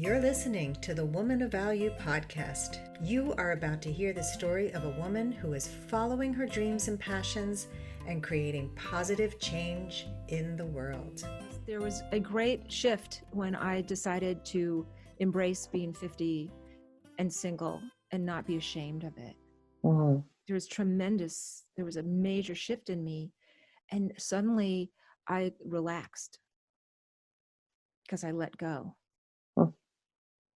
You're listening to the Woman of Value podcast. You are about to hear the story of a woman who is following her dreams and passions and creating positive change in the world. There was a great shift when I decided to embrace being 50 and single and not be ashamed of it. Mm-hmm. There was a major shift in me, and suddenly I relaxed because I let go.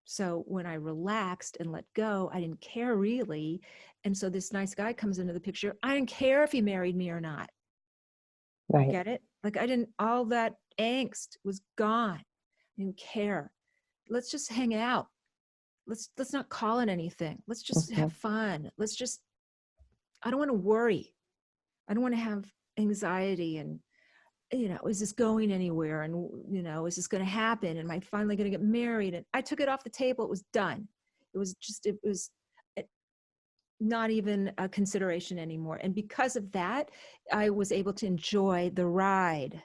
So when I relaxed and let go, I didn't care really. And so this nice guy comes into the picture. I didn't care if he married me or not. Right. Get it? Like all that angst was gone. I didn't care. Let's just hang out. Let's not call it anything. Let's just have fun. I don't want to worry. I don't want to have anxiety and, is this going anywhere? And, is this going to happen? Am I finally going to get married? And I took it off the table. It was done. It was not even a consideration anymore. And because of that, I was able to enjoy the ride.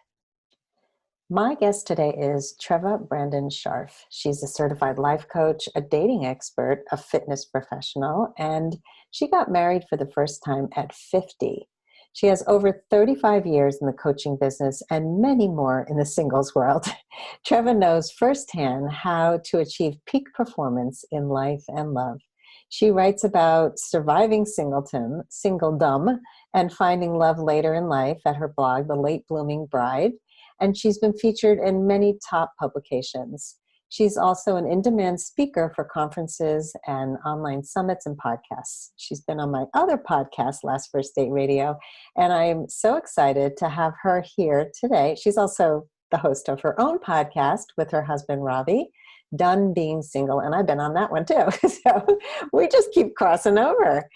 My guest today is Treva Brandon Scharf. She's a certified life coach, a dating expert, a fitness professional, and she got married for the first time at 50. She has over 35 years in the coaching business and many more in the singles world. Treva knows firsthand how to achieve peak performance in life and love. She writes about surviving singledom, and finding love later in life at her blog, The Late Blooming Bride, and she's been featured in many top publications. She's also an in-demand speaker for conferences and online summits and podcasts. She's been on my other podcast, Last First Date Radio, and I'm so excited to have her here today. She's also the host of her own podcast with her husband, Ravi, Done Being Single, and I've been on that one too. So we just keep crossing over.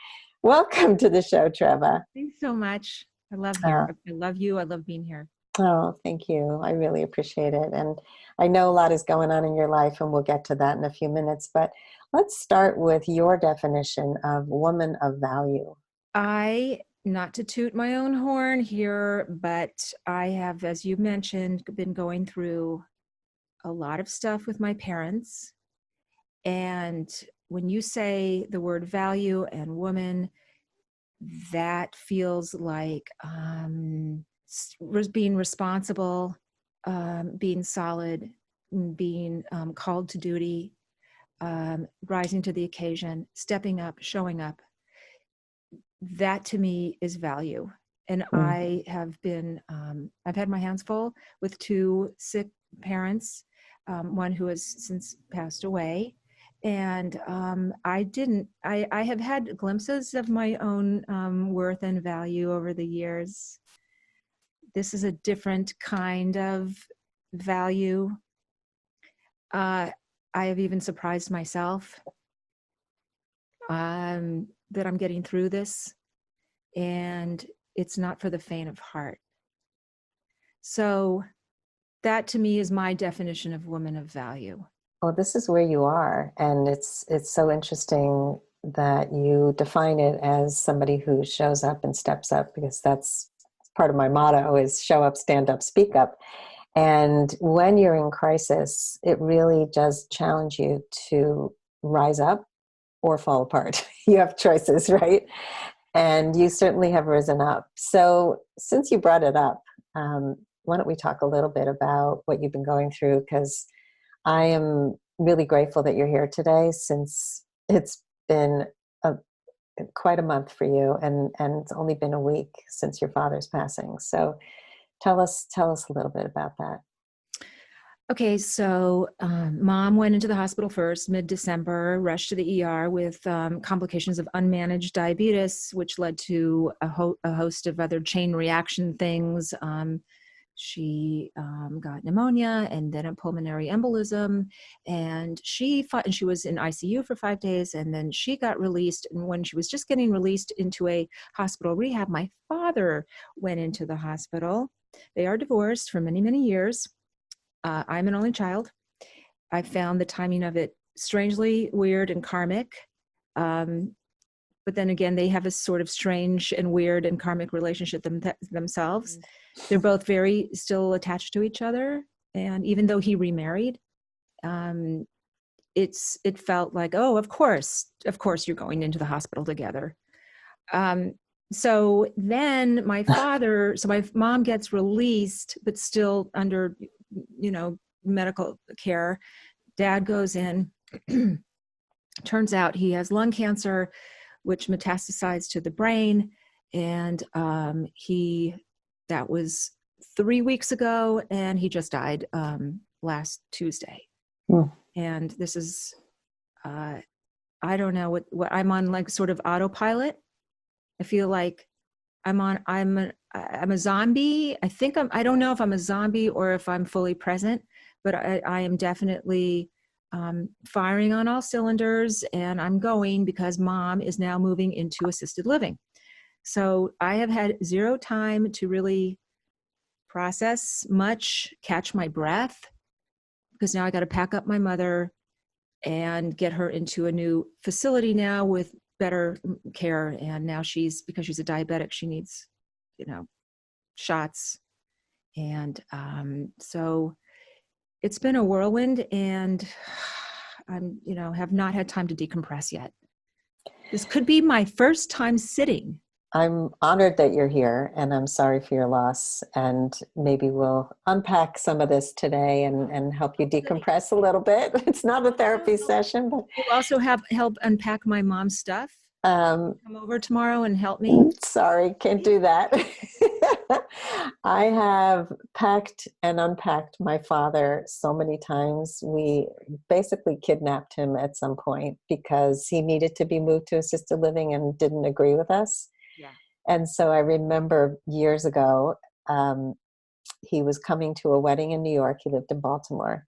Welcome to the show, Treva. Thanks so much. I love here. I love you. I love being here. Oh, thank you. I really appreciate it. And I know a lot is going on in your life, and we'll get to that in a few minutes. But let's start with your definition of woman of value. Not to toot my own horn here, but I have, as you mentioned, been going through a lot of stuff with my parents. And when you say the word value and woman, that feels like being responsible, being solid, being called to duty, rising to the occasion, stepping up, showing up. That to me is value. And I have been, I've had my hands full with two sick parents, one who has since passed away. And I have had glimpses of my own worth and value over the years. This is a different kind of value. I have even surprised myself that I'm getting through this, and it's not for the faint of heart. So that to me is my definition of woman of value. Well, this is where you are, and it's so interesting that you define it as somebody who shows up and steps up, because that's part of my motto is show up, stand up, speak up. And when you're in crisis, it really does challenge you to rise up or fall apart. You have choices, right? And you certainly have risen up. So since you brought it up, why don't we talk a little bit about what you've been going through? Because I am really grateful that you're here today, since it's been quite a month for you, and it's only been a week since your father's passing. So tell us a little bit about that. Okay, so mom went into the hospital first, mid-December, rushed to the ER with complications of unmanaged diabetes, which led to a host of other chain reaction things. She got pneumonia and then a pulmonary embolism, and she was in ICU for 5 days, and then she got released. And when she was just getting released into a hospital rehab, my father went into the hospital. They are divorced for many, many years. I'm an only child. I found the timing of it strangely weird and karmic. But then again, they have a sort of strange and weird and karmic relationship themselves. They're both very still attached to each other. And even though he remarried, it felt like, oh, of course you're going into the hospital together. So then my mom gets released, but still under, medical care. Dad goes in. Turns out he has lung cancer, which metastasized to the brain. And that was 3 weeks ago, and he just died last Tuesday. And this is, I don't know what I'm on, like sort of autopilot. I feel like I'm a zombie. I don't know if I'm a zombie or if I'm fully present, but I am definitely firing on all cylinders, and I'm going because mom is now moving into assisted living. So I have had zero time to really process much, catch my breath, because now I got to pack up my mother and get her into a new facility now with better care. And now because she's a diabetic, she needs, shots. And so it's been a whirlwind, and I'm, have not had time to decompress yet. This could be my first time sitting. I'm honored that you're here, and I'm sorry for your loss. And maybe we'll unpack some of this today and help you decompress a little bit. It's not a therapy session, but we'll also help unpack my mom's stuff. Come over tomorrow and help me. Sorry, can't do that. I have packed and unpacked my father so many times. We basically kidnapped him at some point because he needed to be moved to assisted living and didn't agree with us. Yeah. And so I remember years ago, he was coming to a wedding in New York. He lived in Baltimore.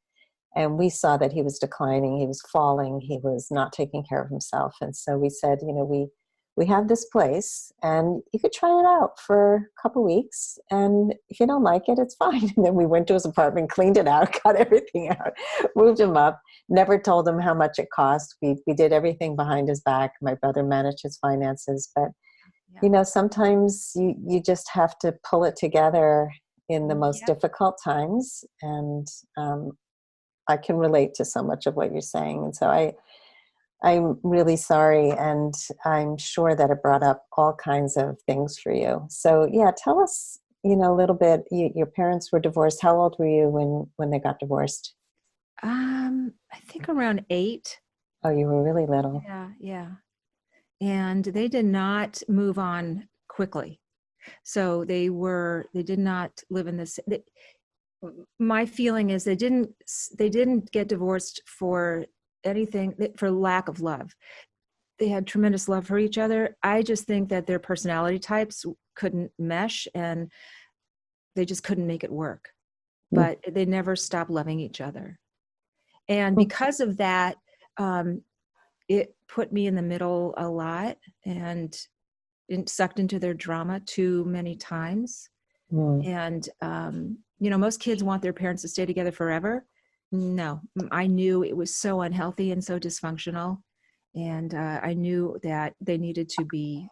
And we saw that he was declining. He was falling. He was not taking care of himself. And so we said, we have this place and you could try it out for a couple weeks. And if you don't like it, it's fine. And then we went to his apartment, cleaned it out, got everything out, moved him up, never told him how much it cost. We did everything behind his back. My brother managed his finances. But, sometimes you just have to pull it together in the most difficult times. And I can relate to so much of what you're saying. And so I'm really sorry. And I'm sure that it brought up all kinds of things for you. So tell us, a little bit, your parents were divorced. How old were you when they got divorced? I think around 8. Oh, you were really little. Yeah. And they did not move on quickly. So they did not live in this. My feeling is they didn't get divorced for anything, for lack of love. They had tremendous love for each other. I just think that their personality types couldn't mesh, and they just couldn't make it work. But they never stopped loving each other. And because of that, it put me in the middle a lot, and sucked into their drama too many times. And, most kids want their parents to stay together forever. No, I knew it was so unhealthy and so dysfunctional. And I knew that they needed to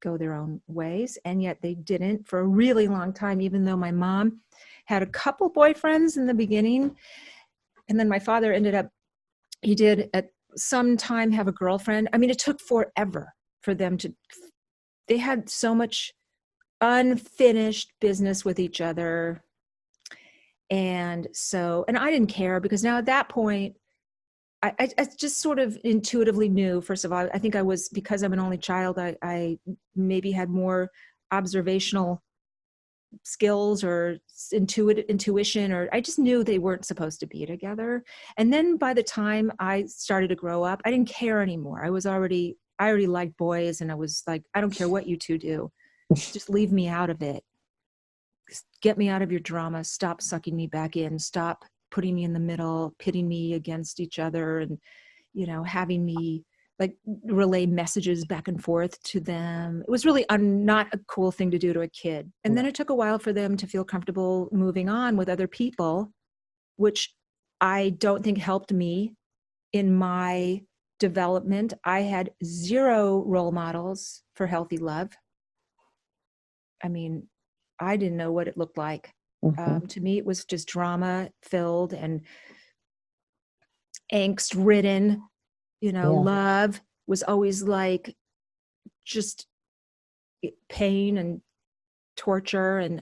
go their own ways. And yet they didn't for a really long time, even though my mom had a couple boyfriends in the beginning. And then my father he did at some time have a girlfriend. I mean, it took forever for them they had so much unfinished business with each other. And I didn't care, because now at that point, I just sort of intuitively knew. First of all, I think because I'm an only child, I maybe had more observational skills or intuition, or I just knew they weren't supposed to be together. And then by the time I started to grow up, I didn't care anymore. I already liked boys, and I was like, I don't care what you two do. Just leave me out of it. Get me out of your drama. Stop sucking me back in. Stop putting me in the middle, pitting me against each other, and, having me like relay messages back and forth to them. It was really not a cool thing to do to a kid. And then it took a while for them to feel comfortable moving on with other people, which I don't think helped me in my development. I had 0 role models for healthy love. I mean, I didn't know what it looked like. To me, it was just drama filled, and angst-ridden, love was always like just pain and torture. And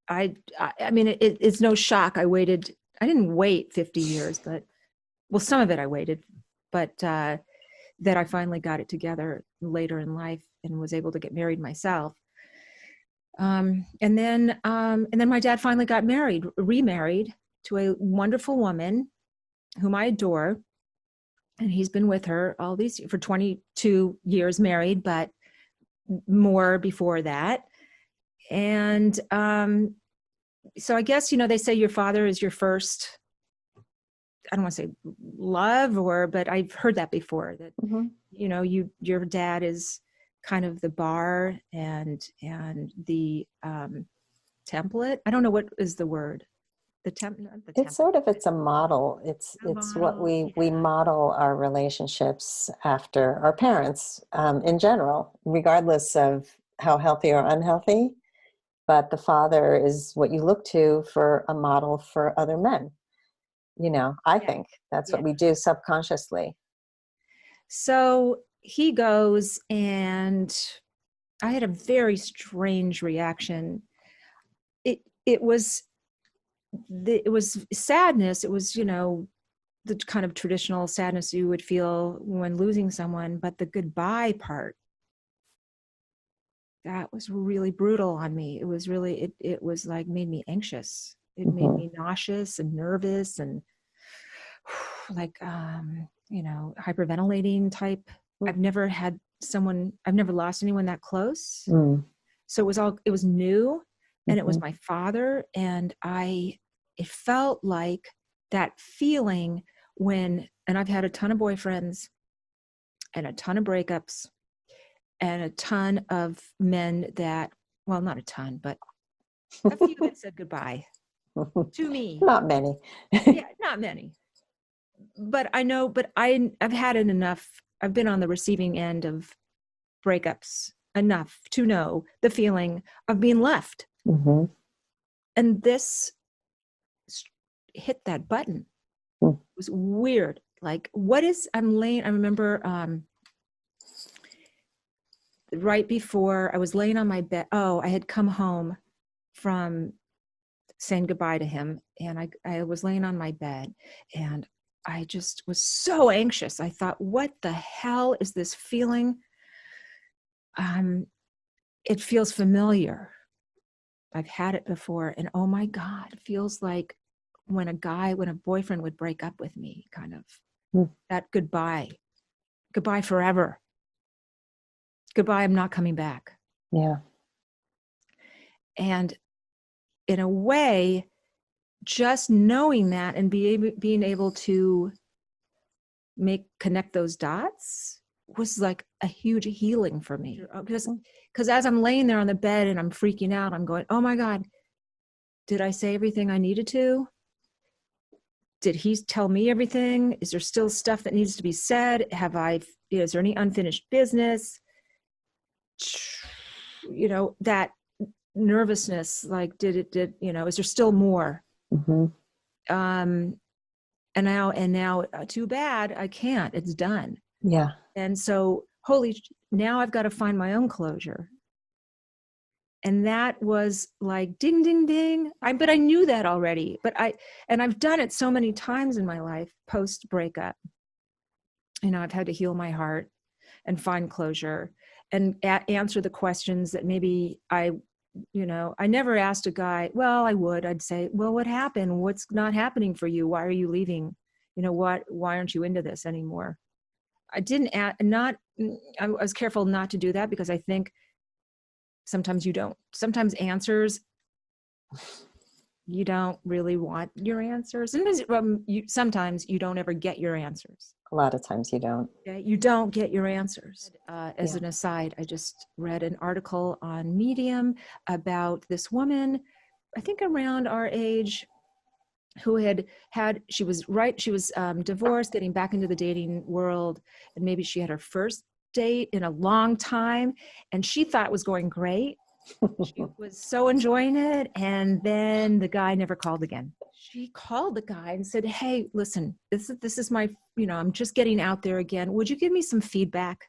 it's no shock. I didn't wait 50 years, but some of it I waited, but that I finally got it together later in life and was able to get married myself. And then my dad finally got remarried to a wonderful woman whom I adore. And he's been with her all these for 22 years married, but more before that. And so I guess, they say your father is your first, I don't want to say love, but I've heard that before, that, your dad is kind of the bar and the template. I don't know what is the word. It's a model. It's what we model our relationships after our parents, in general, regardless of how healthy or unhealthy. But the father is what you look to for a model for other men. I think that's what we do subconsciously. So he goes, and I had a very strange reaction. It was sadness. It was, the kind of traditional sadness you would feel when losing someone, but the goodbye part, that was really brutal on me. It was really, it was like made me anxious. It made me nauseous and nervous and like, hyperventilating type. I've never lost anyone that close. So it was new, and it was my father. And it felt like that feeling and I've had a ton of boyfriends and a ton of breakups and a ton of men that, well, not a ton, but a few that said goodbye to me. Not many. Yeah, not many. But I know, I've had it enough. I've been on the receiving end of breakups enough to know the feeling of being left. And this hit that button. It was weird. Like, I remember right before I was laying on my bed. Oh, I had come home from saying goodbye to him, and I was laying on my bed, and I just was so anxious. I thought, what the hell is this feeling? It feels familiar. I've had it before, and oh my God, it feels like when a boyfriend would break up with me, kind of that goodbye forever. Goodbye, I'm not coming back. Yeah. And in a way, just knowing that and being able to connect those dots was like a huge healing for me. Because as I'm laying there on the bed and I'm freaking out, I'm going, oh my God, did I say everything I needed to? Did he tell me everything? Is there still stuff that needs to be said? Is there any unfinished business? That nervousness, like, is there still more? And now too bad, I can't, it's done. Yeah. And so now I've got to find my own closure. And that was like ding, ding, ding. But I knew that already, and I've done it so many times in my life post breakup. I've had to heal my heart and find closure and answer the questions that maybe I never asked a guy. Well, I'd say, well, what happened? What's not happening for you? Why are you leaving? Why aren't you into this anymore? I didn't I was careful not to do that, because I think sometimes answers, you don't really want your answers. Sometimes you don't ever get your answers. A lot of times you don't. Okay? You don't get your answers. As an aside, I just read an article on Medium about this woman, I think around our age, who she was divorced, getting back into the dating world, and maybe she had her first date in a long time, and she thought it was going great. She was so enjoying it, and then the guy never called again. she called the guy and said, hey, listen, this is my, I'm just getting out there again. Would you give me some feedback?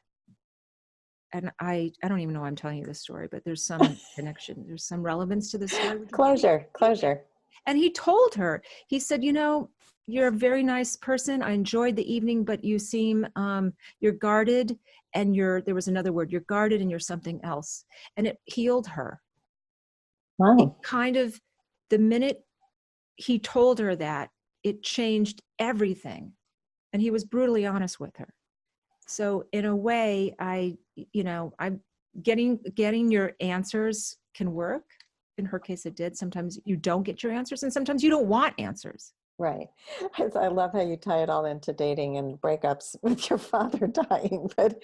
And I don't even know why I'm telling you this story, but there's some connection. There's some relevance to this story. Closure. And he told her, he said, you're a very nice person. I enjoyed the evening, but you seem, you're guarded, and there was another word, you're guarded and you're something else. And it healed her. Wow. It kind of, the minute he told her that, it changed everything. And he was brutally honest with her. So in a way, I'm getting your answers can work. In her case, it did. Sometimes you don't get your answers, and sometimes you don't want answers. Right. I love how you tie it all into dating and breakups with your father dying. But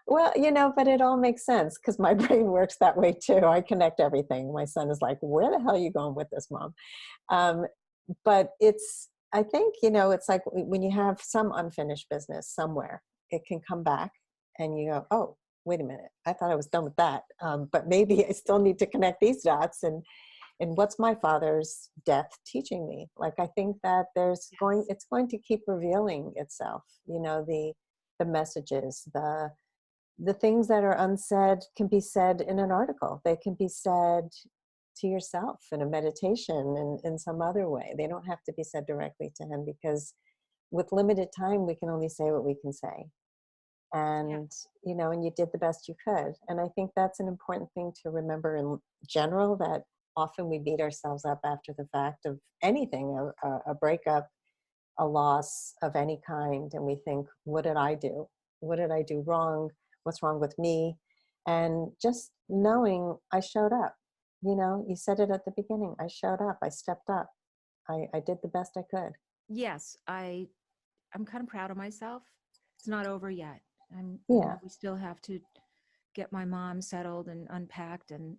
well, but it all makes sense because my brain works that way too. I connect everything. My son is like, where the hell are you going with this, Mom? But I think, it's like when you have some unfinished business somewhere, it can come back and you go, oh, wait a minute. I thought I was done with that. But maybe I still need to connect these dots. And what's my father's death teaching me? Like, I think that it's going to keep revealing itself, the messages, the things that are unsaid can be said in an article. They can be said to yourself in a meditation and in some other way. They don't have to be said directly to him, because with limited time, we can only say what we can say. And, and you did the best you could. And I think that's an important thing to remember in general, that often we beat ourselves up after the fact of anything, a breakup, a loss of any kind. And we think, what did I do? What did I do wrong? What's wrong with me? And just knowing I showed up. You said it at the beginning. I showed up. I stepped up. I did the best I could. Yes, I'm kind of proud of myself. It's not over yet. We still have to get my mom settled and unpacked and,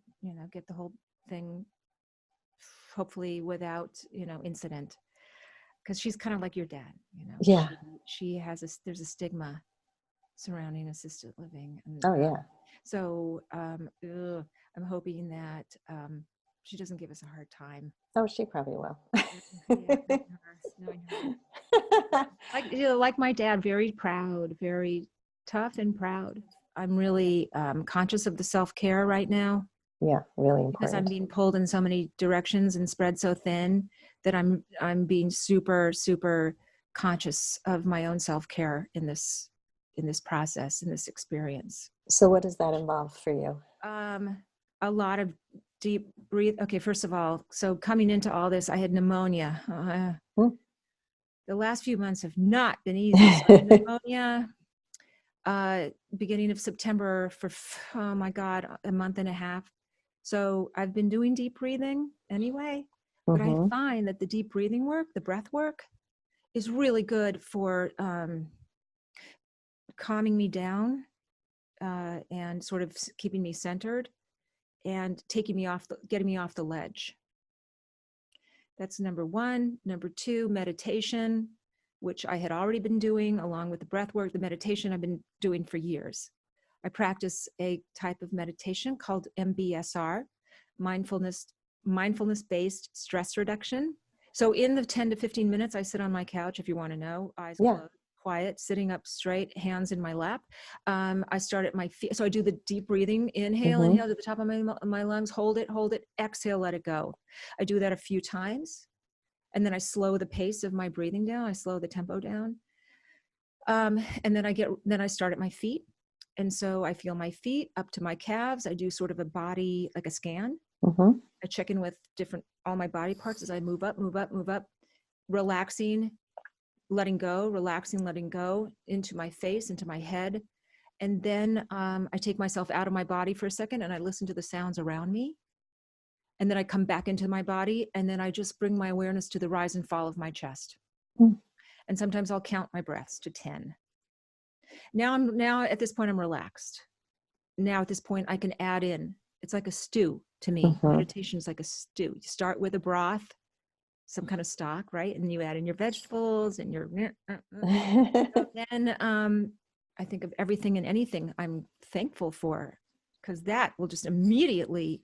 get the whole thing, hopefully without, incident. Because she's kind of like your dad, Yeah. She has there's a stigma surrounding assisted living. And, so I'm hoping that she doesn't give us a hard time. Oh, she probably will. Like my dad, very proud, very tough and proud. I'm really conscious of the self-care right now. Yeah, really important. Because I'm being pulled in so many directions and spread so thin that I'm being super, super conscious of my own self-care in this process, in this experience. So what does that involve for you? A lot of deep breathe. Okay, first of all, so coming into all this, I had pneumonia. The last few months have not been easy. So pneumonia, beginning of September for, oh my God, a month and a half. So I've been doing deep breathing anyway, but I find that the deep breathing work, the breath work, is really good for calming me down and sort of keeping me centered and getting me off the ledge. That's number one. Number two, meditation, which I had already been doing along with the breath work. The meditation I've been doing for years. I practice a type of meditation called MBSR, mindfulness-based stress reduction. So in the 10 to 15 minutes, I sit on my couch, if you want to know, eyes closed, quiet, sitting up straight, hands in my lap. I start at my feet. So I do the deep breathing, inhale to the top of my lungs, hold it, exhale, let it go. I do that a few times. And then I slow the pace of my breathing down. I slow the tempo down. And then I start at my feet. And so I feel my feet up to my calves. I do sort of a body, like a scan. I check in with all my body parts as I move up, relaxing, letting go, letting go into my face, into my head. And then I take myself out of my body for a second and I listen to the sounds around me. And then I come back into my body and then I just bring my awareness to the rise and fall of my chest. And sometimes I'll count my breaths to 10. Now at this point, I'm relaxed. Now at this point, I can add in. It's like a stew to me. Meditation is like a stew. You start with a broth, some kind of stock, right? And you add in your vegetables and your. Then I think of everything and anything I'm thankful for, because that will just immediately,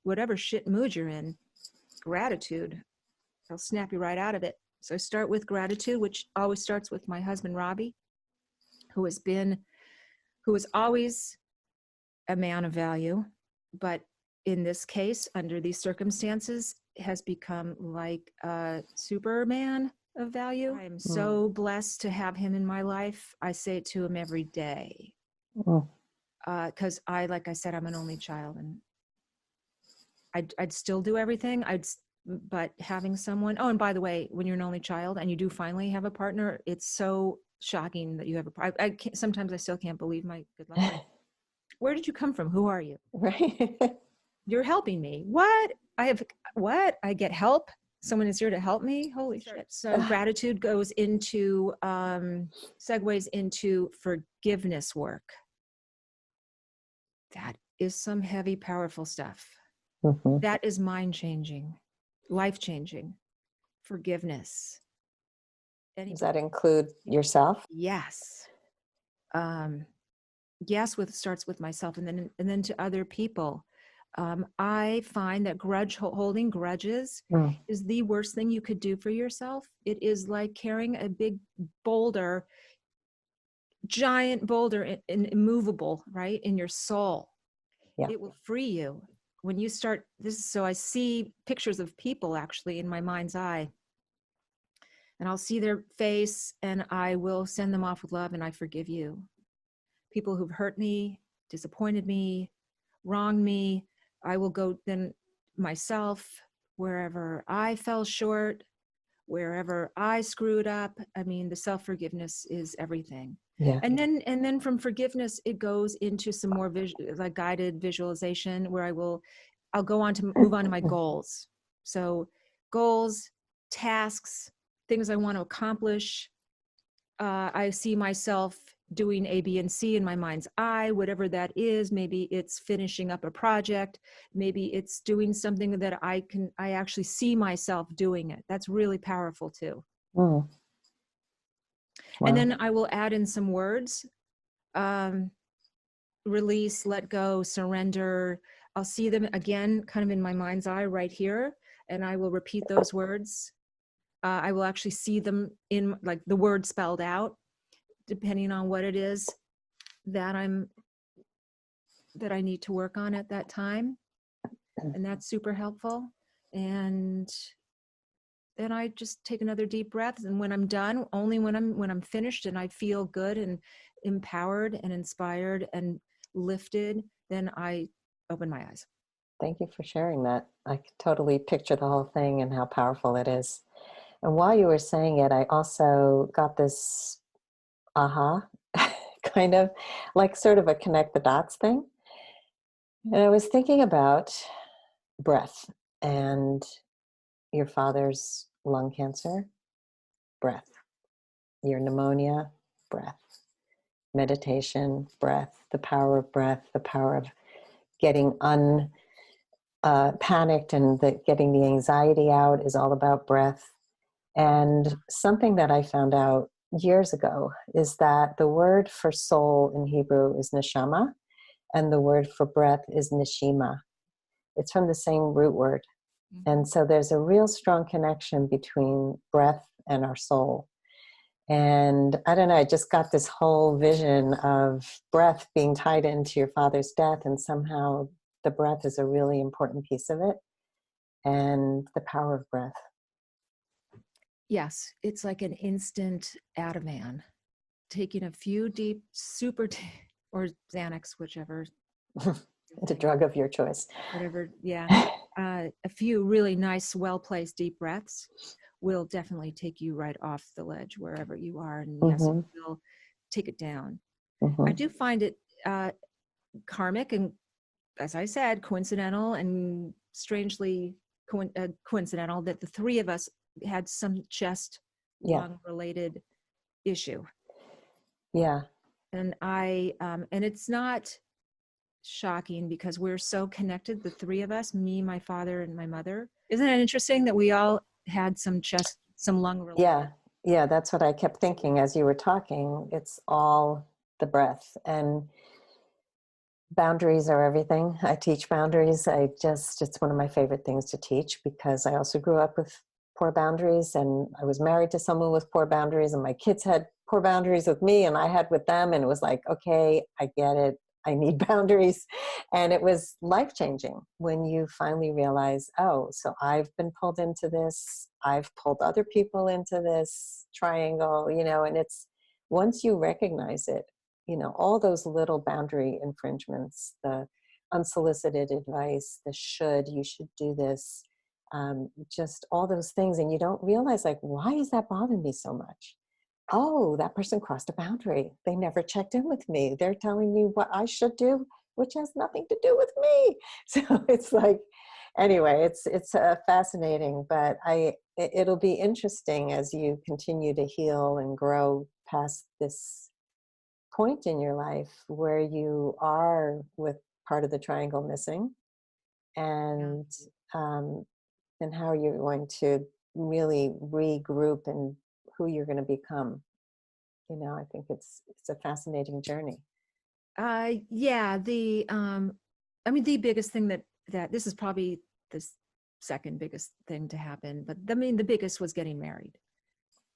whatever shit mood you're in, gratitude. I'll snap you right out of it. So I start with gratitude, which always starts with my husband, Robbie, who is always a man of value, but in this case, under these circumstances, has become like a Superman of value. I am so blessed to have him in my life. I say it to him every day. Because like I said, I'm an only child, and I'd still do everything. But having someone, oh, and by the way, when you're an only child and you do finally have a partner, it's so shocking that you have I can't, sometimes I still can't believe my good luck. Where did you come from? Who are you? Right. You're helping me. What? I get help? Someone is here to help me? Holy shit. So gratitude goes into, segues into forgiveness work. That is some heavy, powerful stuff. That is mind-changing, life-changing. Forgiveness. Does that include yourself? Yes. Yes, starts with myself, and then to other people. I find that holding grudges is the worst thing you could do for yourself. It is like carrying a big boulder, giant boulder, immovable, right, in your soul. Yeah. It will free you when you start this. So I see pictures of people actually in my mind's eye, and I'll see their face, and I will send them off with love, and I forgive you. People who've hurt me, disappointed me, wronged me, I will go then myself, wherever I fell short, wherever I screwed up. I mean, the self-forgiveness is everything. Yeah. And then from forgiveness, it goes into some more like guided visualization where I'll go on to move on to my goals. So goals, tasks, things I want to accomplish. I see myself doing A, B, and C in my mind's eye, whatever that is. Maybe it's finishing up a project. Maybe it's doing something that I actually see myself doing it. That's really powerful too. Wow. And then I will add in some words, release, let go, surrender. I'll see them again, kind of in my mind's eye right here. And I will repeat those words. I will actually see them in like the word spelled out, depending on what it is that I need to work on at that time. And that's super helpful. And then I just take another deep breath. And when I'm done, only when I'm finished and I feel good and empowered and inspired and lifted, then I open my eyes. Thank you for sharing that. I could totally picture the whole thing and how powerful it is. And while you were saying it, I also got this aha, kind of like sort of a connect the dots thing. And I was thinking about breath and your father's lung cancer, breath. Your pneumonia, breath. Meditation, breath. The power of breath, the power of getting panicked and getting the anxiety out is all about breath. And something that I found out years ago is that the word for soul in Hebrew is neshama, and the word for breath is neshima. It's from the same root word. And so there's a real strong connection between breath and our soul. And I don't know, I just got this whole vision of breath being tied into your father's death, and somehow the breath is a really important piece of it, and the power of breath. Yes, it's like an instant Ativan, taking a few deep, or Xanax, whichever. The drug of your choice. Whatever, yeah. A few really nice, well-placed deep breaths will definitely take you right off the ledge wherever you are. And yes, it will take it down. I do find it karmic and, as I said, coincidental and strangely coincidental that the three of us had some chest lung related issue. Yeah. And and it's not shocking because we're so connected, the three of us, me, my father, and my mother. Isn't it interesting that we all had some lung related? Yeah, that's what I kept thinking as you were talking. It's all the breath. And Boundaries are everything. I teach boundaries. It's one of my favorite things to teach because I also grew up with poor boundaries, and I was married to someone with poor boundaries, and my kids had poor boundaries with me and I had with them. And it was like, okay, I get it. I need boundaries. And it was life-changing when you finally realize, oh, so I've been pulled into this. I've pulled other people into this triangle, and it's, once you recognize it, all those little boundary infringements, the unsolicited advice, you should do this, just all those things. And you don't realize, like, why is that bothering me so much? Oh, that person crossed a boundary. They never checked in with me. They're telling me what I should do, which has nothing to do with me. So it's like, anyway, it's fascinating, but it'll be interesting as you continue to heal and grow past this point in your life where you are with part of the triangle missing, and um, and how you're going to really regroup and who you're going to become. I think it's a fascinating journey. Yeah, I mean, the biggest thing that this is probably the second biggest thing to happen, but I mean, the biggest was getting married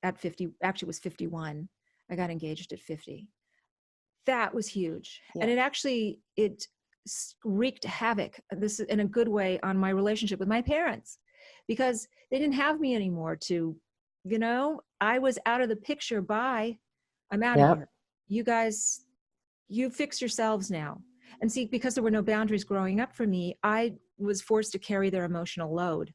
at 50. Actually, it was 51. I got engaged at 50. That was huge. Yeah. And it wreaked havoc, this is in a good way, on my relationship with my parents, because they didn't have me anymore I was out of the picture. Bye. I'm out of here. You guys, you fix yourselves now. And see, because there were no boundaries growing up for me, I was forced to carry their emotional load.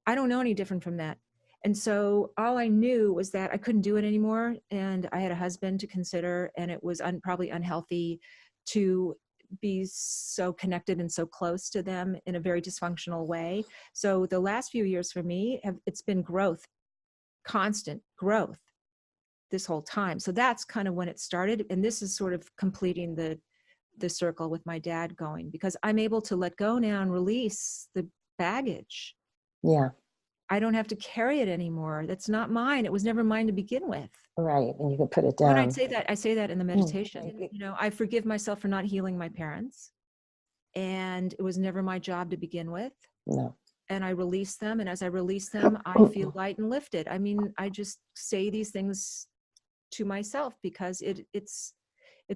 I don't know any different from that. And so all I knew was that I couldn't do it anymore. And I had a husband to consider, and it was probably unhealthy to be so connected and so close to them in a very dysfunctional way. So the last few years for me, it's been growth, constant growth this whole time. So that's kind of when it started. And this is sort of completing the circle with my dad going, because I'm able to let go now and release the baggage. Yeah. I don't have to carry it anymore. That's not mine. It was never mine to begin with. Right. And you can put it down. When I say that in the meditation, I forgive myself for not healing my parents. And it was never my job to begin with. No. And I release them. And as I release them, I feel light and lifted. I mean, I just say these things to myself because it's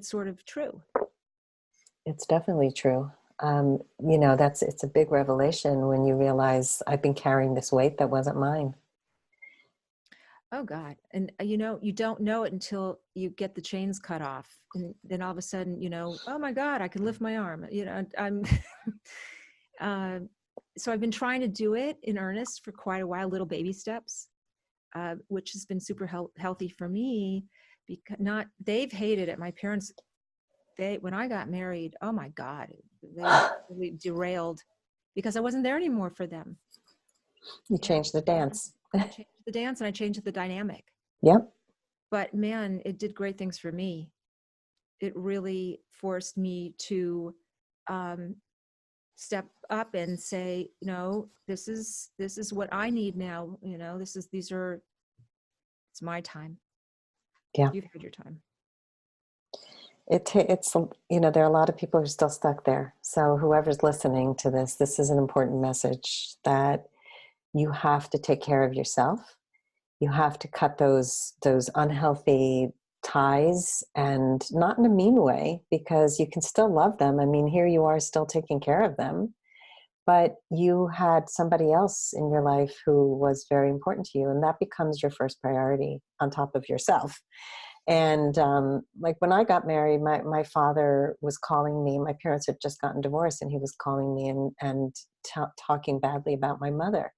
sort of true. It's definitely true. It's a big revelation when you realize I've been carrying this weight that wasn't mine. Oh God. And you don't know it until you get the chains cut off. And then all of a sudden, oh my God, I can lift my arm. I'm, so I've been trying to do it in earnest for quite a while, little baby steps, which has been super healthy for me, because they've hated it. My parents, when I got married, oh my God, they really derailed because I wasn't there anymore for them. You changed the dance. I changed the dance and I changed the dynamic. Yep. But man, it did great things for me. It really forced me to step up and say, this is what I need now. It's my time. Yeah. You've had your time. It's there are a lot of people who are still stuck there. So whoever's listening to this is an important message that you have to take care of yourself. You have to cut those unhealthy ties, and not in a mean way, because you can still love them. I mean, here you are still taking care of them, but you had somebody else in your life who was very important to you, and that becomes your first priority on top of yourself. And like when I got married, my father was calling me. My parents had just gotten divorced, and he was calling me and talking badly about my mother.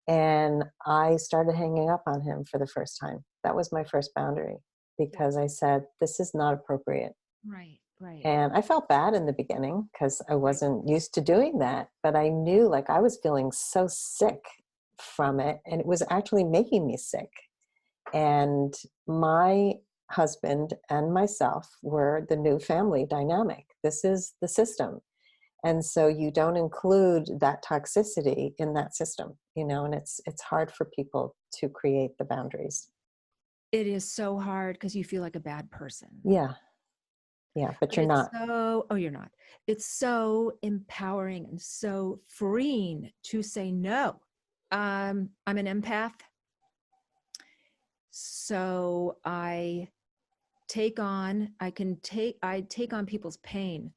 And I started hanging up on him for the first time. That was my first boundary, because I said, this is not appropriate. Right. And I felt bad in the beginning because I wasn't used to doing that. But I knew, like, I was feeling so sick from it, and it was actually making me sick. And my husband and myself were the new family dynamic. This is the system. And so you don't include that toxicity in that system, and it's hard for people to create the boundaries. It is so hard because you feel like a bad person. Yeah. Yeah, but you're not. You're not. It's so empowering and so freeing to say no. I'm an empath. So I take on people's pain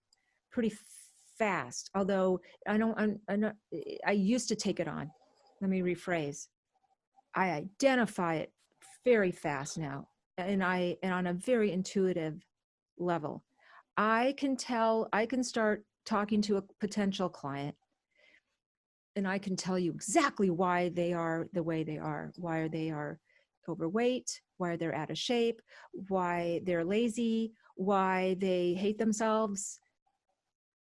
pretty fast. Although I used to take it on. Let me rephrase. I identify it very fast now, and on a very intuitive level. I can start talking to a potential client, and I can tell you exactly why they are the way they are, why they are overweight, why they're out of shape, why they're lazy, why they hate themselves.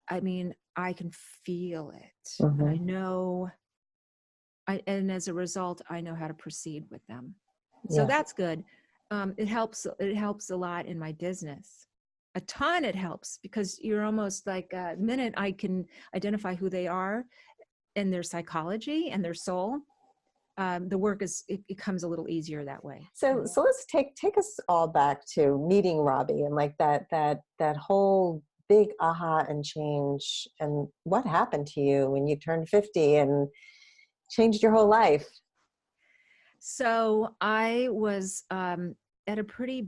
I mean, I can feel it. Mm-hmm. I know, and as a result, I know how to proceed with them. So that's good. It helps a lot in my business. A ton it helps, because you're almost like, the minute I can identify who they are and their psychology and their soul, the work it comes a little easier that way. So let's take us all back to meeting Robbie and like that whole big aha and change, and what happened to you when you turned 50 and changed your whole life. So I was at a pretty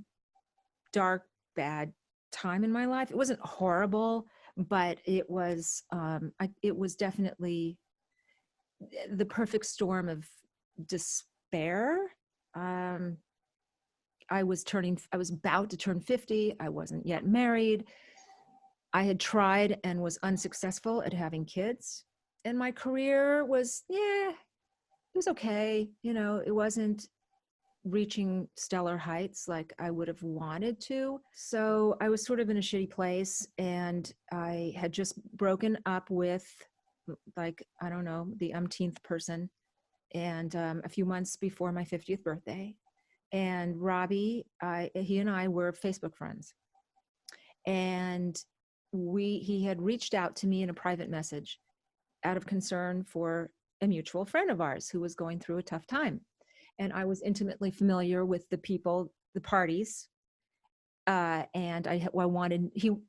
dark, bad time in my life. It wasn't horrible, but it was definitely the perfect storm of despair. I was about to turn 50. I wasn't yet married. I had tried and was unsuccessful at having kids. And my career was, it was okay. It wasn't reaching stellar heights like I would have wanted to. So I was sort of in a shitty place, and I had just broken up with, like, I don't know, the umpteenth person, and a few months before my 50th birthday. And Robbie, he and I were Facebook friends. And he had reached out to me in a private message out of concern for a mutual friend of ours who was going through a tough time. And I was intimately familiar with the people, the parties. And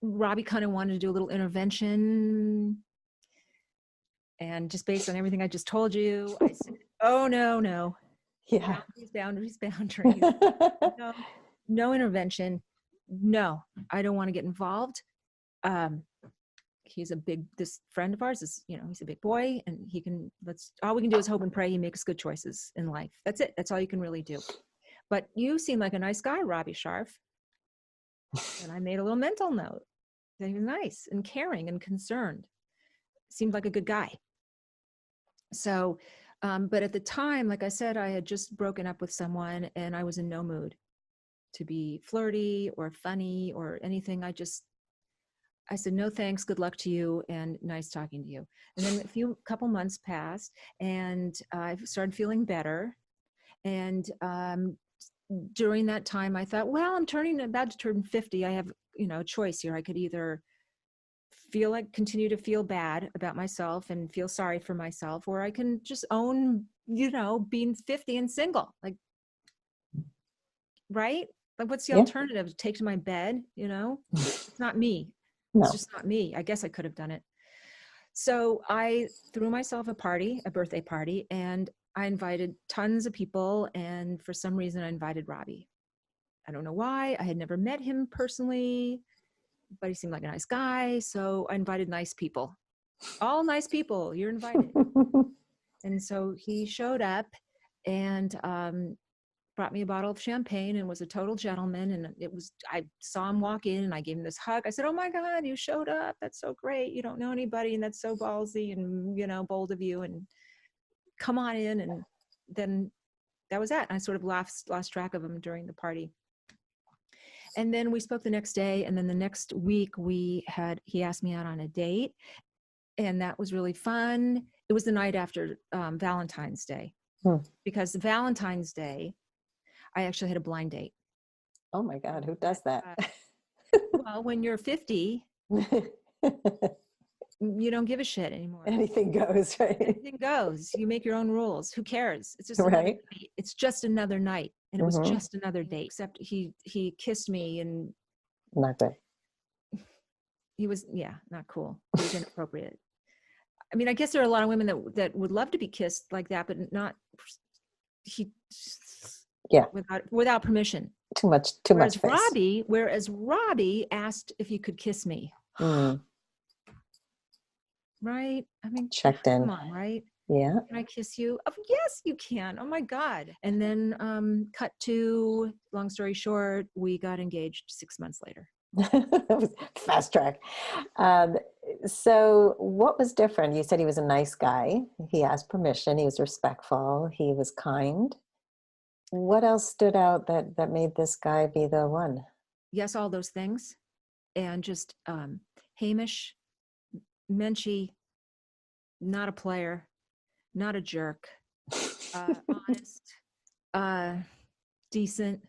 Robbie kind of wanted to do a little intervention. And just based on everything I just told you, I said, oh, no. Yeah. Boundaries. No intervention. No, I don't want to get involved. He's this friend of ours is, he's a big boy, and all we can do is hope and pray he makes good choices in life. That's it. That's all you can really do. But you seem like a nice guy, Robbie Scharf. And I made a little mental note that he was nice and caring and concerned. Seemed like a good guy. So, but at the time, like I said, I had just broken up with someone, and I was in no mood to be flirty or funny or anything. I said, no, thanks. Good luck to you. And nice talking to you. And then couple months passed, and I started feeling better. And during that time, I thought, well, I'm about to turn 50. I have, a choice here. I could either continue to feel bad about myself and feel sorry for myself, or I can just own, being 50 and single. Like, right? Like, what's the alternative? Take to my bed, It's not me. No. It's just not me. I guess I could have done it. So I threw myself a birthday party, and I invited tons of people. And for some reason, I invited Robbie. I don't know why. I had never met him personally, but he seemed like a nice guy. So I invited nice people. All nice people. You're invited. And so he showed up and brought me a bottle of champagne and was a total gentleman. And I saw him walk in, and I gave him this hug. I said, oh my God, you showed up. That's so great. You don't know anybody, and that's so ballsy and, bold of you, and come on in. And then that was that. I sort of lost track of him during the party. And then we spoke the next day. And then the next week he asked me out on a date, and that was really fun. It was the night after Valentine's Day, because Valentine's Day, I actually had a blind date. Oh my God, who does that? Well, when you're 50, you don't give a shit anymore. Anything goes, right? Anything goes. You make your own rules. Who cares? It's just It's just another night, and it was just another date. Except he kissed me, and not good. He was, not cool. He was inappropriate. I mean, I guess there are a lot of women that would love to be kissed like that, but not without permission. Too much face. Whereas Robbie asked if you could kiss me. Right? I mean, checked in. Come on, right? Yeah. Can I kiss you? Oh, yes, you can. Oh my God. And then cut to, long story short, we got engaged 6 months later. That was fast track. So what was different? You said he was a nice guy. He asked permission. He was respectful. He was kind. What else stood out that made this guy be the one? Yes, all those things. And just Hamish, Menchie, not a player, not a jerk, honest, decent.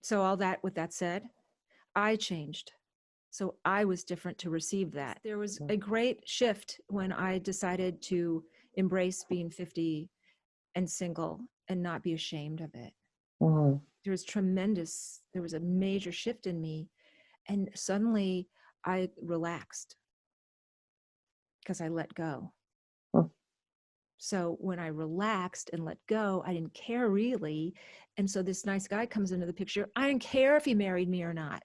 So all that, with that said, I changed. So I was different to receive that. There was a great shift when I decided to embrace being 50 and single and not be ashamed of it. Mm-hmm. There was a major shift in me. And suddenly I relaxed because I let go. So when I relaxed and let go, I didn't care really. And so this nice guy comes into the picture. I didn't care if he married me or not.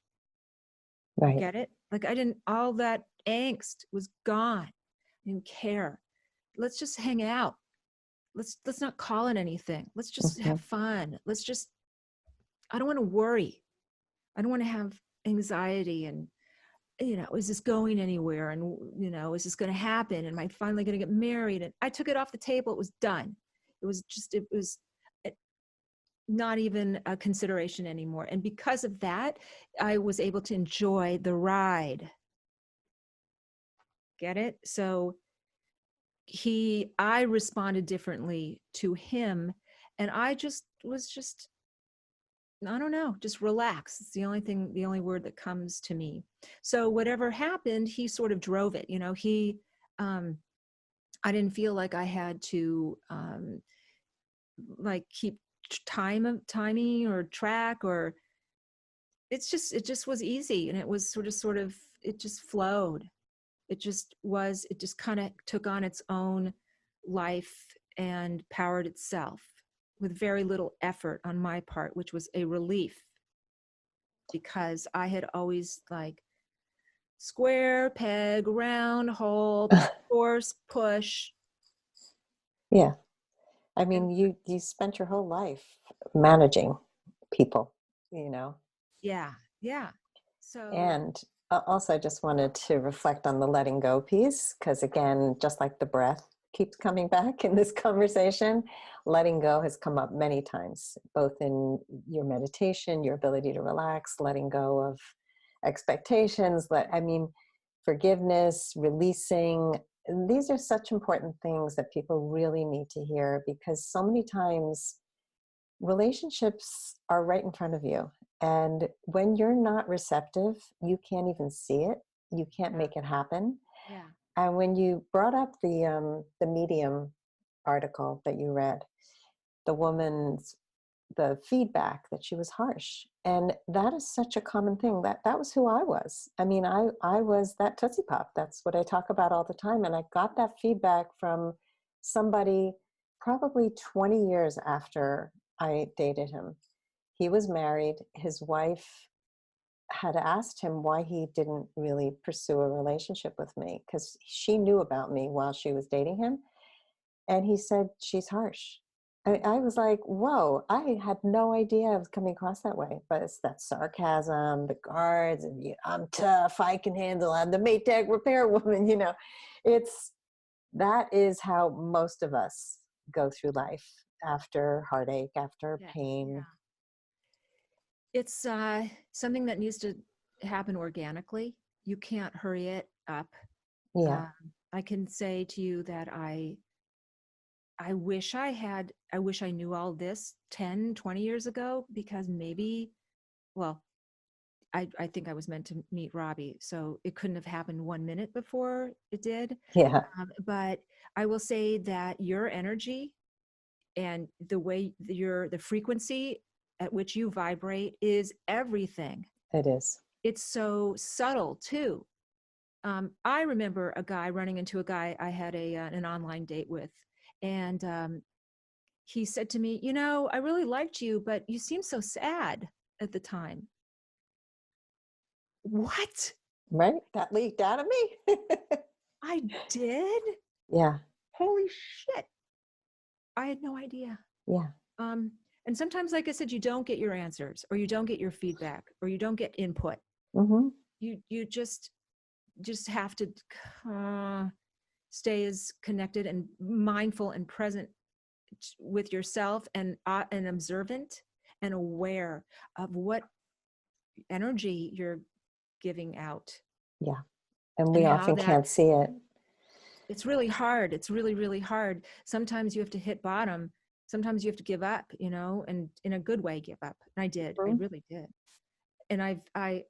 Right. Get it? Like all that angst was gone. I didn't care. Let's just hang out. Let's not call it anything. Let's just have fun. I don't want to worry. I don't want to have anxiety and, is this going anywhere? And, is this going to happen? Am I finally going to get married? And I took it off the table. It was done. It was not even a consideration anymore. And because of that, I was able to enjoy the ride. Get it? So I responded differently to him, and I was I don't know, just relax. It's the only word that comes to me. So whatever happened, he sort of drove it. I didn't feel like I had to keep timing or track, or it just was easy, and it was sort of it just flowed. It just kind of took on its own life and powered itself with very little effort on my part, which was a relief, because I had always square peg, round hole, force, push. Yeah. I mean, you spent your whole life managing people, Yeah. So. And also, I just wanted to reflect on the letting go piece, because again, just like the breath keeps coming back in this conversation, letting go has come up many times, both in your meditation, your ability to relax, letting go of expectations, forgiveness, releasing. These are such important things that people really need to hear, because so many times relationships are right in front of you. And when you're not receptive, you can't even see it. You can't make it happen. Yeah. And when you brought up the Medium article that you read, the feedback that she was harsh. And that is such a common thing. That was who I was. I mean, I was that Tootsie Pop. That's what I talk about all the time. And I got that feedback from somebody probably 20 years after I dated him. He was married. His wife had asked him why he didn't really pursue a relationship with me, because she knew about me while she was dating him. And he said, she's harsh. I was like, whoa, I had no idea I was coming across that way. But it's that sarcasm, the guards, and I'm tough, I can handle it, I'm the Maytag repair woman, that is how most of us go through life, after heartache, after pain. Yeah. It's something that needs to happen organically. You can't hurry it up. Yeah. I can say to you that I wish I knew all this 10, 20 years ago, because I think I was meant to meet Robbie, so it couldn't have happened 1 minute before it did. Yeah. But I will say that your energy and the way the frequency at which you vibrate is everything. It is. it's so subtle too. I remember a guy running into a guy I had an online date with, and he said to me, I really liked you, but you seem so sad at the time. What? Right? That leaked out of me. I did? Yeah. Holy shit. I had no idea. Yeah. And sometimes, like I said, you don't get your answers, or you don't get your feedback, or you don't get input. Mm-hmm. You just have to stay as connected and mindful and present with yourself, and observant and aware of what energy you're giving out. Yeah. And we And often can't see it. It's really hard. It's really, really hard. Sometimes you have to hit bottom. Sometimes you have to give up, and in a good way, give up. And I did. Mm-hmm. I really did. And I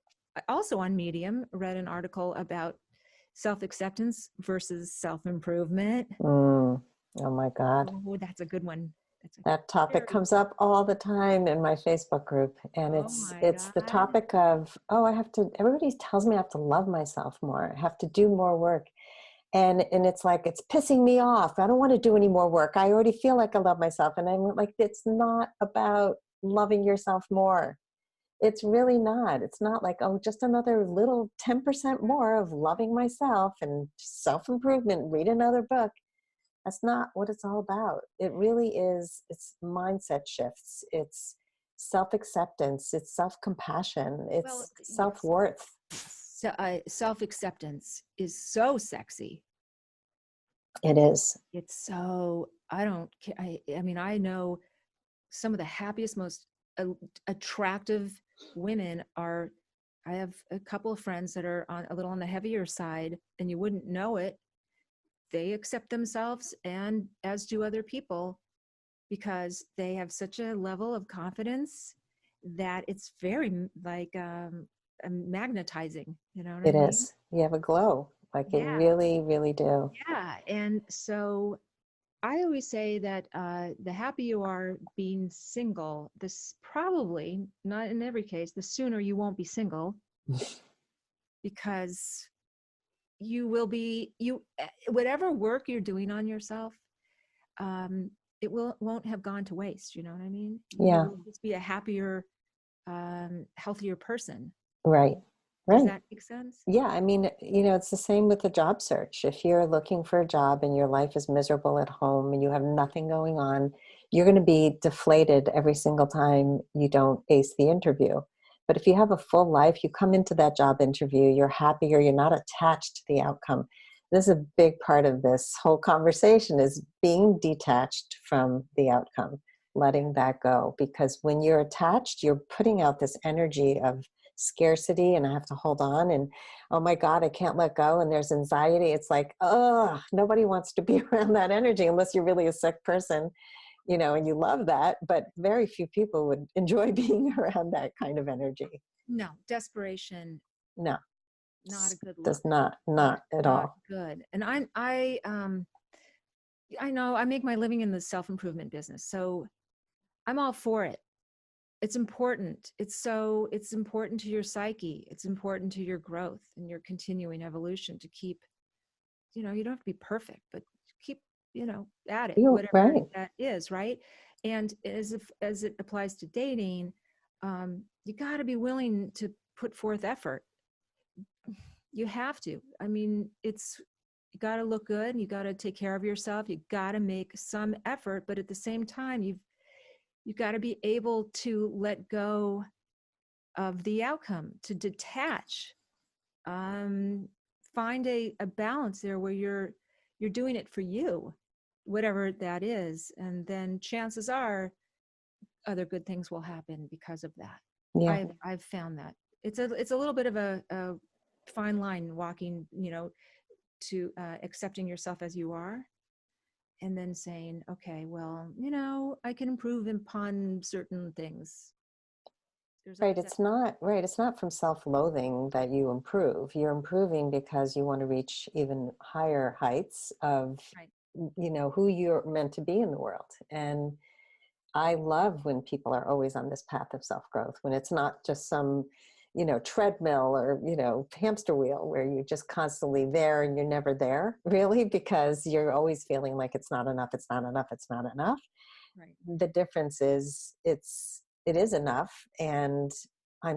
also on Medium read an article about self-acceptance versus self-improvement. Oh my God. Oh, that's a good one. That topic comes up all the time in my Facebook group. And it's the topic of, everybody tells me I have to love myself more. I have to do more work. And it's like, it's pissing me off. I don't want to do any more work. I already feel like I love myself. And I'm like, it's not about loving yourself more. It's really not. It's not like, oh, just another little 10% more of loving myself and self-improvement, read another book. That's not what it's all about. It really is. It's mindset shifts. It's self-acceptance. It's self-compassion. It's self-worth. So, self-acceptance is so sexy. It is. It's so, I don't care. I mean, I know some of the happiest, most attractive women are, I have a couple of friends that are a little on the heavier side, and you wouldn't know it. They accept themselves, and as do other people, because they have such a level of confidence that it's very like magnetizing, you know what I mean? It is. You have a glow, like you really, really do. Yeah. And so I always say that the happier you are being single, this probably, not in every case, the sooner you won't be single, because you will be, whatever work you're doing on yourself, it won't have gone to waste. You know what I mean? Yeah. You will just be a happier, healthier person. Right. Does that make sense? Yeah. I mean, it's the same with the job search. If you're looking for a job and your life is miserable at home and you have nothing going on, you're going to be deflated every single time you don't ace the interview. But if you have a full life, you come into that job interview, you're happier, you're not attached to the outcome. This is a big part of this whole conversation, is being detached from the outcome, letting that go. Because when you're attached, you're putting out this energy of scarcity, and I have to hold on, and oh my God, I can't let go, and there's anxiety. It's like, oh, nobody wants to be around that energy unless you're really a sick person, and you love that, but very few people would enjoy being around that kind of energy. No, desperation. No, not a good look. Does not at all. Good. And I know I make my living in the self-improvement business, so I'm all for it. It's important. It's important to your psyche. It's important to your growth and your continuing evolution to keep, you don't have to be perfect, but keep, at it, whatever that is, right? And as it applies to dating, you got to be willing to put forth effort. You have to. I mean, you got to look good, and you got to take care of yourself. You got to make some effort, but at the same time, you've got to be able to let go of the outcome, to detach, find a balance there where you're doing it for you, whatever that is. And then chances are other good things will happen because of that. Yeah. I've found that it's a little bit of a fine line walking, to accepting yourself as you are, and then saying, okay, well, I can improve upon certain things. Right. It's not from self-loathing that you improve. You're improving because you want to reach even higher heights of, who you're meant to be in the world. And I love when people are always on this path of self-growth, when it's not just some, treadmill or, hamster wheel where you're just constantly there and you're never there really, because you're always feeling like it's not enough, it's not enough, it's not enough. Right. The difference is it is enough. And I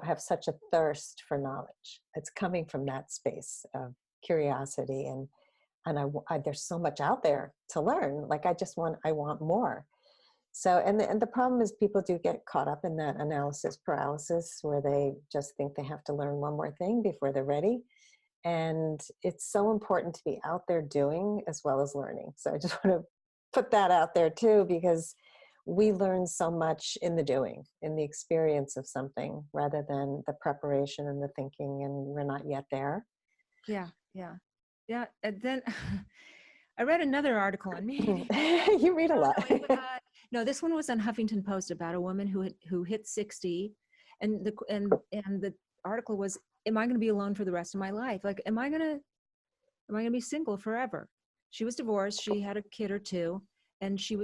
have such a thirst for knowledge. It's coming from that space of curiosity, and there's so much out there to learn. Like I want more. So, and the problem is people do get caught up in that analysis paralysis where they just think they have to learn one more thing before they're ready. And it's so important to be out there doing as well as learning. So I just want to put that out there too, because we learn so much in the doing, in the experience of something, rather than the preparation and the thinking, and we're not yet there. Yeah. And then I read another article on me. You read a lot. No, this one was on Huffington Post about a woman who hit 60, and the article was, am I going to be alone for the rest of my life? Like, am I going to be single forever? She was divorced. She had a kid or two, and she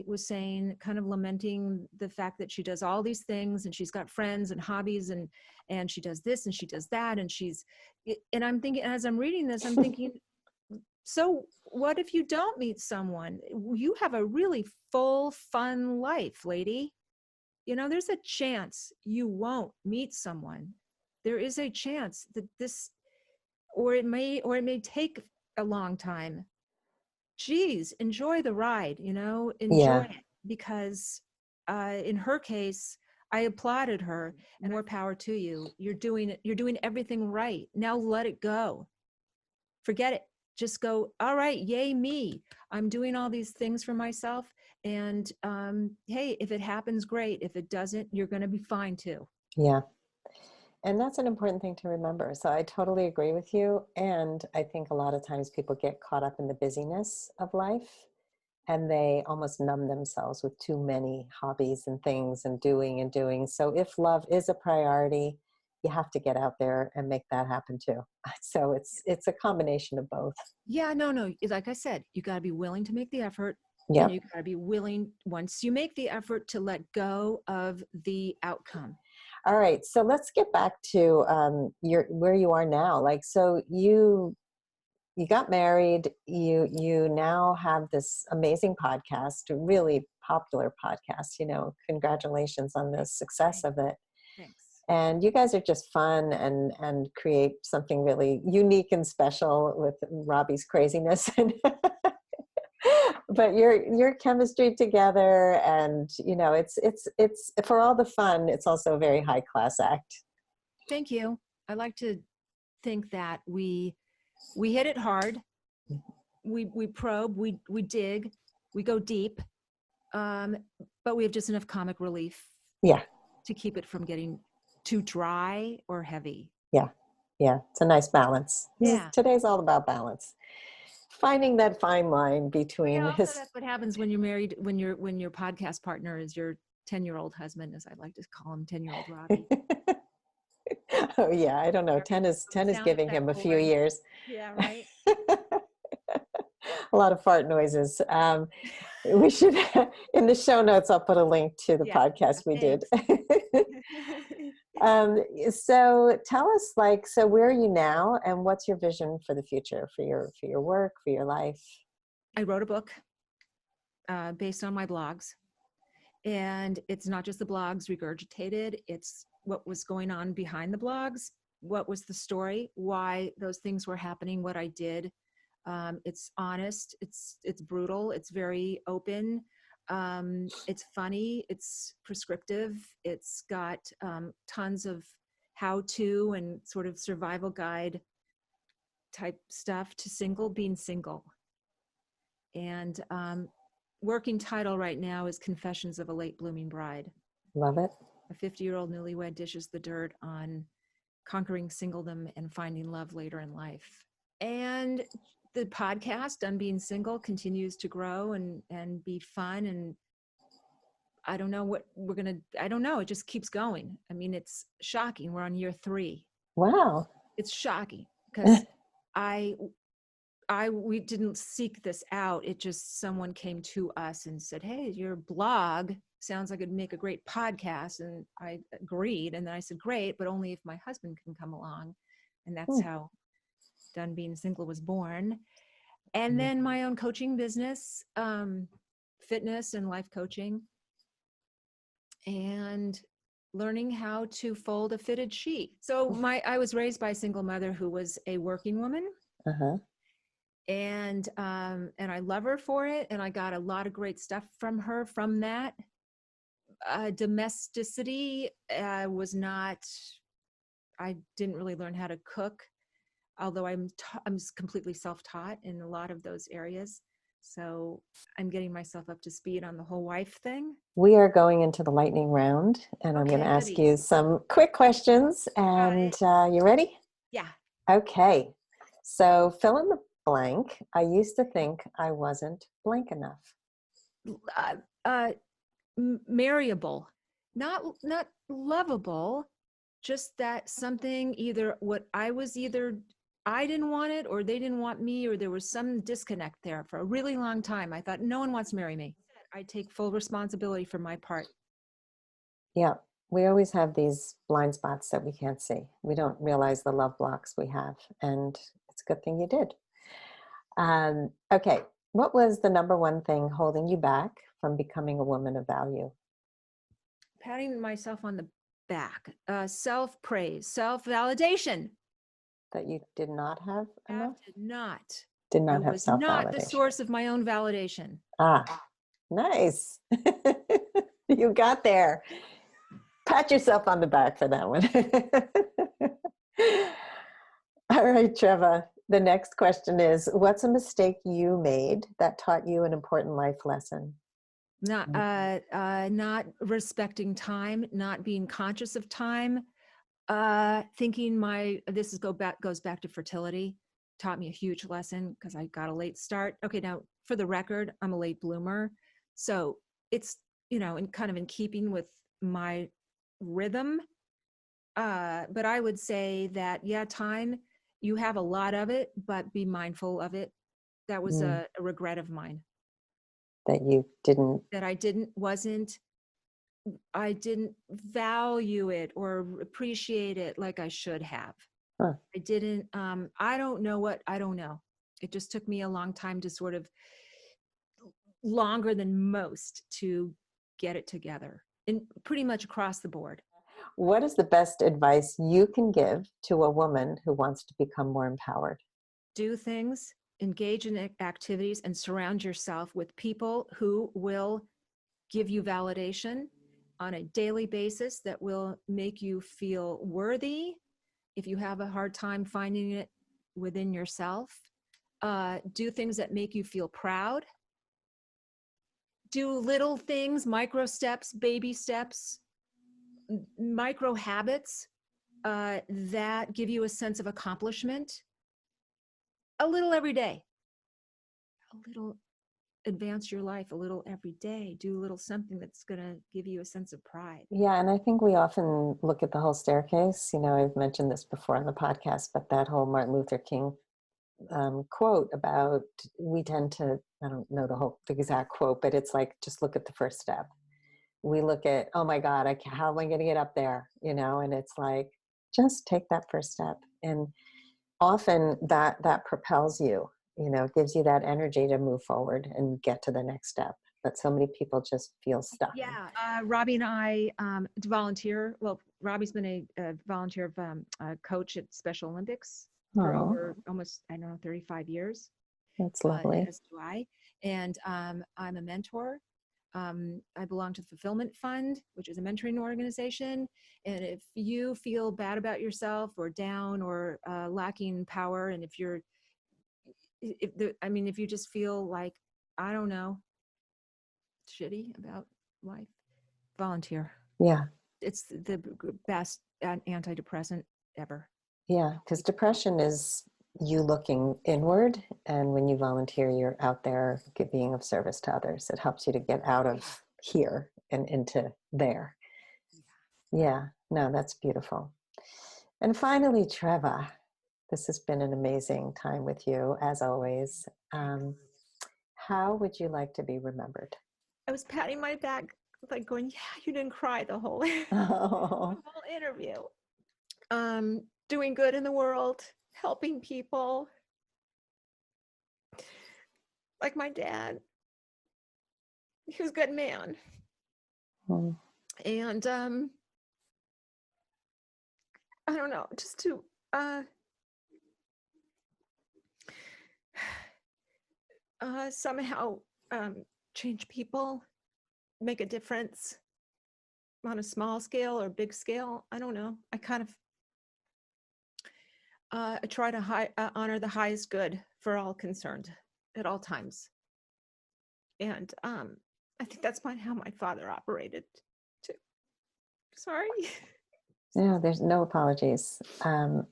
was saying, kind of lamenting the fact that she does all these things, and she's got friends and hobbies, and she does this and she does that, and I'm thinking, as I'm reading this, I'm thinking, so what if you don't meet someone? You have a really full, fun life, lady. There's a chance you won't meet someone. There is a chance that or it may take a long time. Geez, enjoy the ride, enjoy it. Because in her case, I applauded her, and more power to you. You're doing everything right. Now let it go. Forget it. Just go, all right, yay me. I'm doing all these things for myself. And hey, if it happens, great. If it doesn't, you're going to be fine too. Yeah. And that's an important thing to remember. So I totally agree with you. And I think a lot of times people get caught up in the busyness of life, and they almost numb themselves with too many hobbies and things and doing. So if love is a priority, you have to get out there and make that happen too. So it's a combination of both. Yeah, no. Like I said, you got to be willing to make the effort. Yeah. And you got to be willing, once you make the effort, to let go of the outcome. All right. So let's get back to where you are now. Like, so you got married, you now have this amazing podcast, a really popular podcast, congratulations on the success of it. Thanks. And you guys are just fun and create something really unique and special with Robbie's craziness. But your chemistry together, and it's for all the fun, it's also a very high class act. Thank you. I like to think that we hit it hard. We probe, we dig, we go deep, but we have just enough comic relief. Yeah. To keep it from getting too dry or heavy. Yeah. It's a nice balance. Yeah. Today's all about balance. Finding that fine line between that's what happens when you're married, when your podcast partner is your 10-year-old husband, as I like to call him, 10-year-old Robbie. Oh yeah, I don't know. 10 is giving him a few years. Yeah, right. A lot of fart noises. We should, in the show notes, I'll put a link to the podcast we did. So tell us, so where are you now, and what's your vision for the future, for your work, for your life? I wrote a book based on my blogs, and it's not just the blogs regurgitated. It's what was going on behind the blogs. What was the story? Why those things were happening? What I did. It's honest. It's brutal. It's very open. It's funny. It's prescriptive. It's got tons of how-to and sort of survival guide type stuff to being single. And working title right now is Confessions of a Late Blooming Bride. Love it. A 50-year-old newlywed dishes the dirt on conquering singledom and finding love later in life. And the podcast on being single continues to grow and be fun. And I don't know what I don't know. It just keeps going. I mean, it's shocking. We're on year 3. Wow. It's shocking because we didn't seek this out. It just, someone came to us and said, hey, your blog sounds like it'd make a great podcast. And I agreed. And then I said, great, but only if my husband can come along. And that's how Done Being Single was born. And then my own coaching business, fitness and life coaching, and learning how to fold a fitted sheet. So I was raised by a single mother who was a working woman. And I love her for it. And I got a lot of great stuff from her from that. Domesticity was not, I didn't really learn how to cook, although I'm completely self-taught in a lot of those areas. So I'm getting myself up to speed on the whole wife thing. We are going into the lightning round, and I'm going to ask you some quick questions. And you ready? Yeah. Okay. So fill in the blank. I used to think I wasn't blank enough. Marryable, not lovable, just that something, either I didn't want it, or they didn't want me, or there was some disconnect there for a really long time. I thought, no one wants to marry me. I take full responsibility for my part. Yeah. We always have these blind spots that we can't see. We don't realize the love blocks we have. And it's a good thing you did. Okay. What was the number one thing holding you back from becoming a woman of value? Patting myself on the back, self-praise, self-validation. That you did not have enough? Did not I have was self-validation. not the source of my own validation. Nice. You got there. Pat yourself on the back for that one. All right, Treva. The next question is, what's a mistake you made that taught you an important life lesson? Not respecting time, not being conscious of time, thinking goes back to fertility, taught me a huge lesson because I got a late start. Okay, now for the record, I'm a late bloomer. So it's, in keeping with my rhythm. But I would say that, time, you have a lot of it, but be mindful of it. That was a regret of mine. That you didn't. That I didn't value it or appreciate it like I should have. I didn't, I don't know. It just took me a long time to sort of, longer than most, to get it together, and pretty much across the board. What is the best advice you can give to a woman who wants to become more empowered? Do things, engage in activities, and surround yourself with people who will give you validation on a daily basis, that will make you feel worthy. If you have a hard time finding it within yourself, do things that make you feel proud. Do little things, micro steps, baby steps, micro habits that give you a sense of accomplishment. A little every day. A little, advance your life a little every day. Do a little something that's going to give you a sense of pride. Yeah, and I think we often look at the whole staircase. I've mentioned this before on the podcast, but that whole Martin Luther King quote about, we tend to, I don't know the exact quote, but it's like, just look at the first step. We look at, oh my God, how am I going to get up there? And it's like, just take that first step. And often that propels you, gives you that energy to move forward and get to the next step. But so many people just feel stuck. Yeah, Robbie and I volunteer. Well, Robbie's been a volunteer of a coach at Special Olympics for over almost, 35 years. That's lovely. As do I. And I'm a mentor. I belong to the Fulfillment Fund, which is a mentoring organization. And if you feel bad about yourself, or down, or lacking power, and if you just feel like, I don't know, shitty about life, volunteer. Yeah. It's the best antidepressant ever. Yeah, because depression is you looking inward, and when you volunteer, you're out there being of service to others. It helps you to get out of here and into there. Yeah, no, that's beautiful. And finally, Treva, This has been an amazing time with you, as always. How would you like to be remembered? I was patting my back, like going, yeah, you didn't cry the whole, the Oh, whole interview. Doing good in the world, helping people. Like my dad. He was a good man. mm, And I don't know, just to somehow change people, make a difference on a small scale or big scale. I don't know. I kind of try to honor the highest good for all concerned at all times. And I think that's how my father operated too. Sorry. yeah, there's no apologies. No,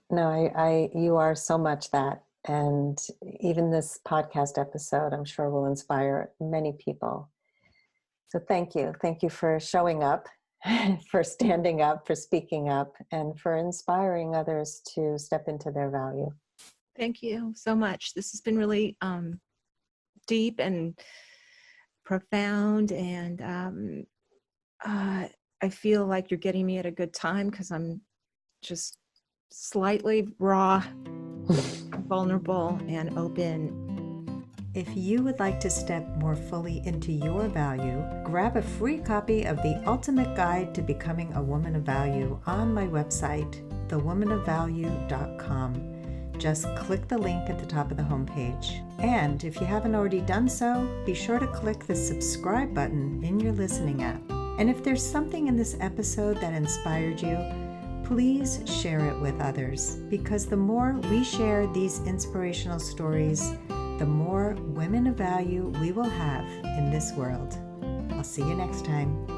you are so much that. And even this podcast episode, I'm sure will inspire many people. So thank you. Thank you for showing up, for standing up, for speaking up, and for inspiring others to step into their value. Thank you so much. This has been really deep and profound, and I feel like you're getting me at a good time because I'm just slightly raw, vulnerable, and open. If you would like to step more fully into your value, grab a free copy of The Ultimate Guide to Becoming a Woman of Value on my website, thewomanofvalue.com. Just click the link at the top of the homepage. And if you haven't already done so, be sure to click the subscribe button in your listening app. And if there's something in this episode that inspired you, please share it with others, because the more we share these inspirational stories, the more women of value we will have in this world. I'll see you next time.